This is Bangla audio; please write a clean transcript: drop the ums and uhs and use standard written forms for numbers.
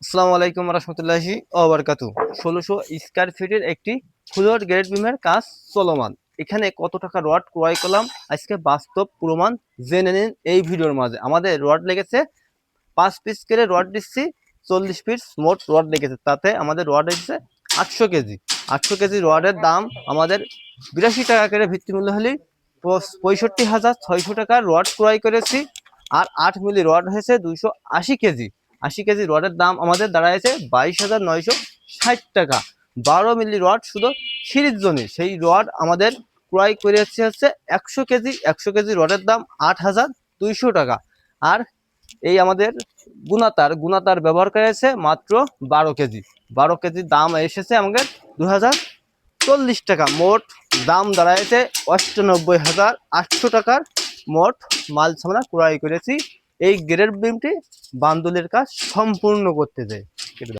আসসালামু আলাইকুম রহমতুল্লাহি ওয়া বারাকাতু। ১৬০০ স্কয়ার ফিটের একটি ফ্লোর গ্রেড বিমের কাজ চলমান। এখানে কত টাকা রড ক্রয় করলাম আজকে বাস্তব প্রমাণ জেনে নিন এই ভিডিওর মাঝে। আমাদের রড লেগেছে ৫ পিস করে রড দিচ্ছি, ৪০ পিস মোট রড লেগেছে। তাতে আমাদের রড এসেছে ৮০০ কেজি। ৮০০ কেজি রডের দাম আমাদের ৮২ টাকা করে ভিত্তিমূল্য হলে ৬৫,৬০০ টাকার রড ক্রয় করেছি। আর ৮ মিলি রড হয়েছে ২৮০ কেজি। ৮০ কেজি রডের দাম আমাদের দাঁড়াইছে ২২,৯৬০ টাকা। ১২ মিলি রড শুধু সিঁড়ির জন্য, সেই রড আমাদের ক্রয় করেছে হচ্ছে ১০০ কেজি। ১০০ কেজি রডের দাম ৮,২০০ টাকা। আর এই আমাদের গুণাতার ব্যবহার করেছে মাত্র ১২ কেজি। ১২ কেজির দাম এসেছে আমাদের ২,০৪০ টাকা। মোট দাম দাঁড়াইছে ৯৮,৮০০ টাকার মোট মাল আমরা ক্রয় করেছি এই গ্রেড বিমটি বান্দুলের কাজ সম্পূর্ণ করতে যায়।